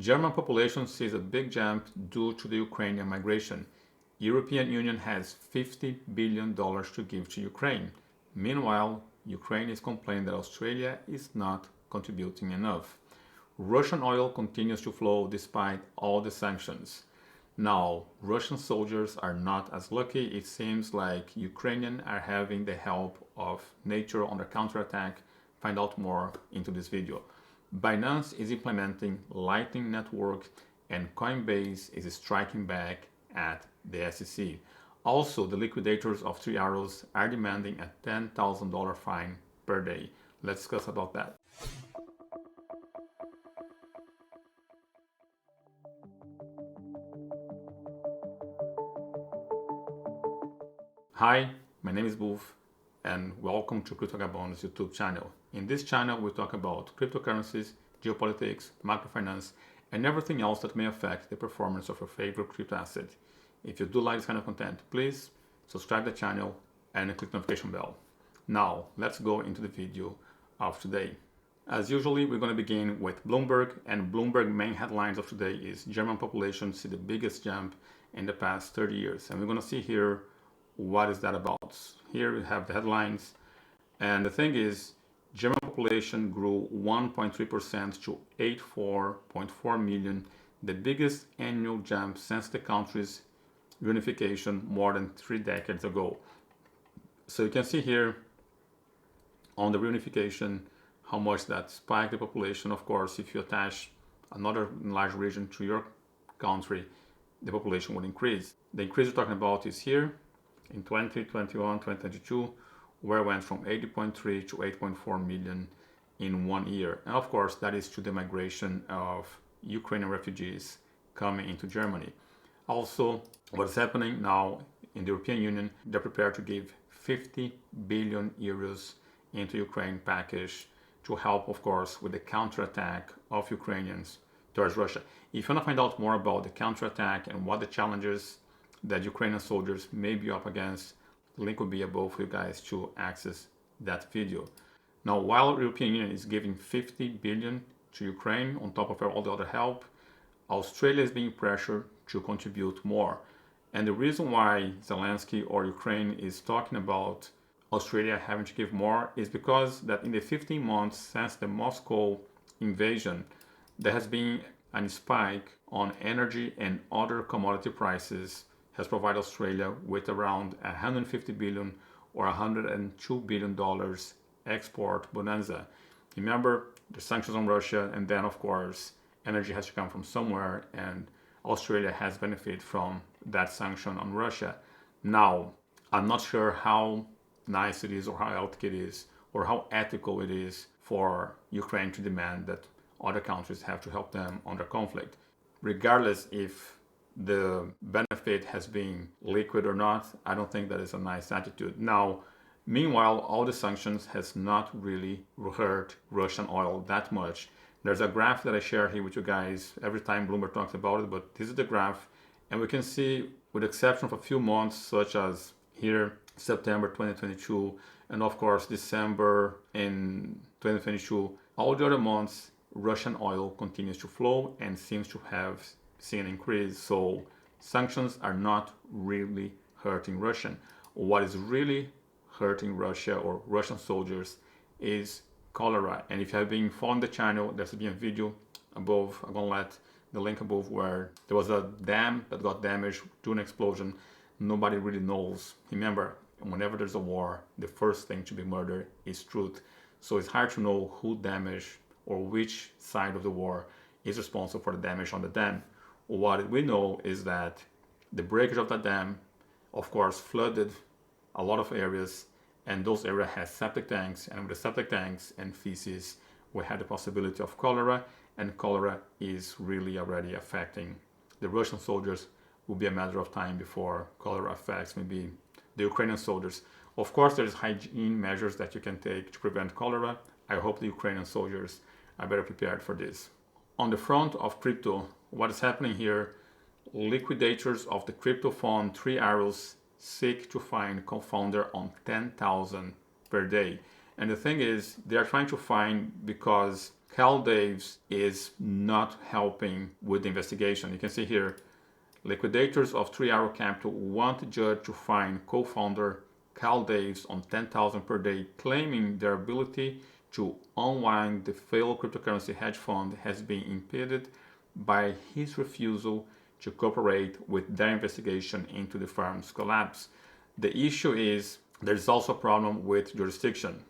German population sees a big jump due to the Ukrainian migration. European Union has $50 billion to give to Ukraine. Meanwhile, Ukraine is complaining that Australia is not contributing enough. Russian oil continues to flow despite all the sanctions. Now, Russian soldiers are not as lucky. It seems like Ukrainians are having the help of nature on their counterattack. Find out more into this video. Binance is implementing Lightning Network and Coinbase is striking back at the SEC. Also, the liquidators of Three Arrows are demanding a $10,000 fine per day. Let's discuss about that. Hi, my name is Wolf and welcome to Crypto Vagabonds YouTube channel. In this channel we talk about cryptocurrencies, geopolitics, macrofinance, and everything else that may affect the performance of your favorite crypto asset. If you do like this kind of content, please subscribe to the channel and click the notification bell. Now, let's go into the video of today. As usually, we're going to begin with Bloomberg, and Bloomberg main headlines of today is German population see the biggest jump in the past 30 years. And we're going to see here what is that about. Here we have the headlines, and the thing is, German population grew 1.3% to 84.4 million, the biggest annual jump since the country's reunification more than 3 decades ago. So you can see here on the reunification how much that spiked the population. Of course, if you attach another large region to your country, the population would increase. The increase we're talking about is here in 2021, 2022, where it went from 80.3 to 8.4 million in 1 year. And of course, that is to the migration of Ukrainian refugees coming into Germany. Also, what's happening now in the European Union, they're prepared to give 50 billion euros into Ukraine package to help, of course, with the counterattack of Ukrainians towards Russia. If you want to find out more about the counterattack and what the challenges that Ukrainian soldiers may be up against, the link will be above for you guys to access that video. Now, while the European Union is giving 50 billion to Ukraine on top of all the other help, Australia is being pressured to contribute more. And the reason why Zelensky or Ukraine is talking about Australia having to give more is because that in the 15 months since the Moscow invasion, there has been a spike on energy and other commodity prices, has provided Australia with around 150 billion or 102 billion dollars export bonanza. Remember the sanctions on Russia, and then of course energy has to come from somewhere, and Australia has benefited from that sanction on Russia. Now, I'm not sure how nice it is or how ethical it is or how ethical it is for Ukraine to demand that other countries have to help them on their conflict. Regardless if the benefit has been liquid or not, I don't think that is a nice attitude. Now, meanwhile, all the sanctions has not really hurt Russian oil that much. There's a graph that I share here with you guys every time Bloomberg talks about it, but this is the graph, and we can see, with the exception of a few months, such as here, September 2022, and of course December in 2022, all the other months, Russian oil continues to flow and seems to have seen an increase. So sanctions are not really hurting Russia. What is really hurting Russia or Russian soldiers is cholera. And if you have been following the channel, there's been a video above. I'm gonna let the link above where there was a dam that got damaged during an explosion. Nobody really knows. Remember, whenever there's a war, the first thing to be murdered is truth. So it's hard to know who damaged or which side of the war is responsible for the damage on the dam. What we know is that the breakage of the dam, of course, flooded a lot of areas, and those areas had septic tanks, and with the septic tanks and feces, we had the possibility of cholera, and cholera is really already affecting the Russian soldiers. Will be a matter of time before cholera affects maybe the Ukrainian soldiers. Of course, there's hygiene measures that you can take to prevent cholera. I hope the Ukrainian soldiers are better prepared for this. On the front of crypto, what is happening here, liquidators of the crypto fund Three Arrows seek to find co-founder on 10,000 per day. And the thing is, they are trying to find because CalDaves is not helping with the investigation. You can see here, liquidators of 3 Arrow Capital want the judge to fine co-founder CalDaves on $10,000 per day, claiming their ability to unwind the failed cryptocurrency hedge fund has been impeded by his refusal to cooperate with their investigation into the firm's collapse. The issue is there's also a problem with jurisdiction.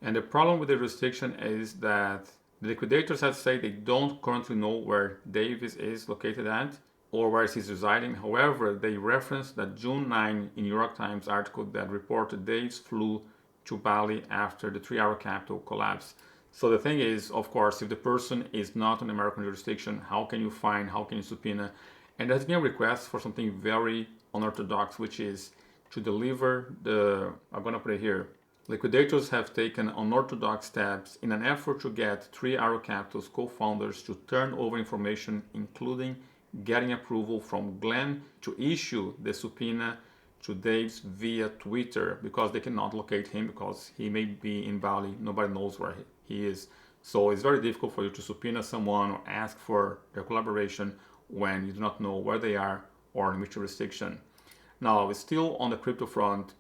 And the problem with the jurisdiction is that the liquidators have said they don't currently know where Davis is located at or where he's residing. However, they referenced that June 9 in New York Times article that reported Davis flew to Bali after the 3 Arrow Capital collapse. So the thing is, of course, if the person is not in American jurisdiction, how can you fine, how can you subpoena? And there's been a request for something very unorthodox, which is to deliver I'm going to put it here, liquidators have taken unorthodox steps in an effort to get 3 Arrow Capital's co-founders to turn over information, including getting approval from Glenn to issue the subpoena to Davis via Twitter, because they cannot locate him because he may be in Bali. Nobody knows where he is. So it's very difficult for you to subpoena someone or ask for their collaboration when you do not know where they are or in which jurisdiction. Now, still on the crypto front,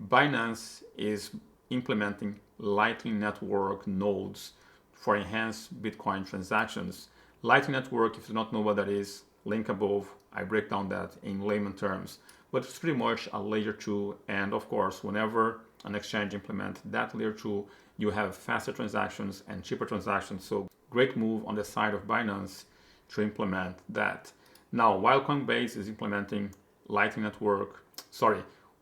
Binance is implementing Lightning Network nodes for enhanced Bitcoin transactions. Lightning Network, if you do not know what that is, link above. I break down that in layman terms. But it's pretty much a layer 2. And of course, whenever an exchange implements that layer 2, you have faster transactions and cheaper transactions. So great move on the side of Binance to implement that. Now, while Coinbase is implementing Lightning Network,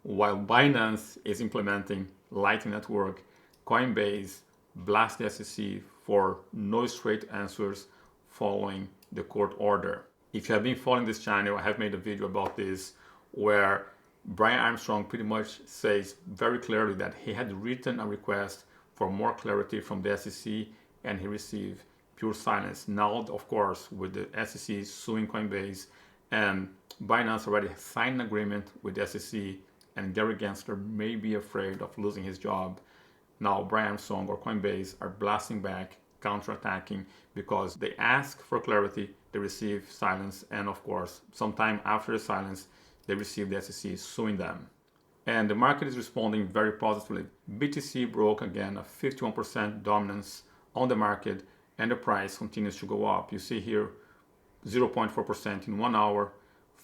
while Binance is implementing Lightning Network, Coinbase Blasts SEC for no straight answers following the court order. If you have been following this channel, I have made a video about this where Brian Armstrong pretty much says very clearly that he had written a request for more clarity from the SEC and he received pure silence. Now, of course, with the SEC suing Coinbase and Binance already signed an agreement with the SEC, and Gary Gensler may be afraid of losing his job. Now, Brian Armstrong or Coinbase are blasting back, counterattacking, because they ask for clarity, they receive silence, and of course, sometime after the silence, they receive the SEC suing them. And the market is responding very positively. BTC broke again a 51% dominance on the market, and the price continues to go up. You see here 0.4% in 1 hour,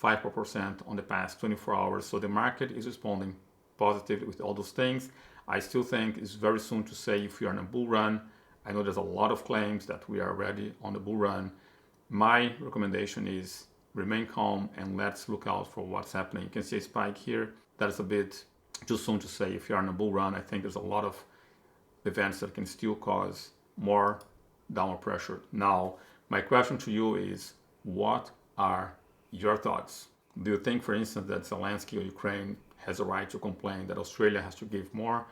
5% on the past 24 hours. So the market is responding positively with all those things. I still think it's very soon to say if we are in a bull run. I know there's a lot of claims that we are already on the bull run. My recommendation is remain calm and let's look out for what's happening. You can see a spike here. That is a bit too soon to say if you are in a bull run. I think there's a lot of events that can still cause more downward pressure. Now, my question to you is, what are your thoughts? Do you think, for instance, that Zelensky or Ukraine has a right to complain that Australia has to give more?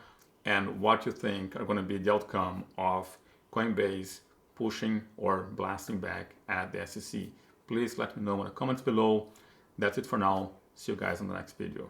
And what you think are going to be the outcome of Coinbase pushing or blasting back at the SEC? Please let me know in the comments below. That's it for now. See you guys in the next video.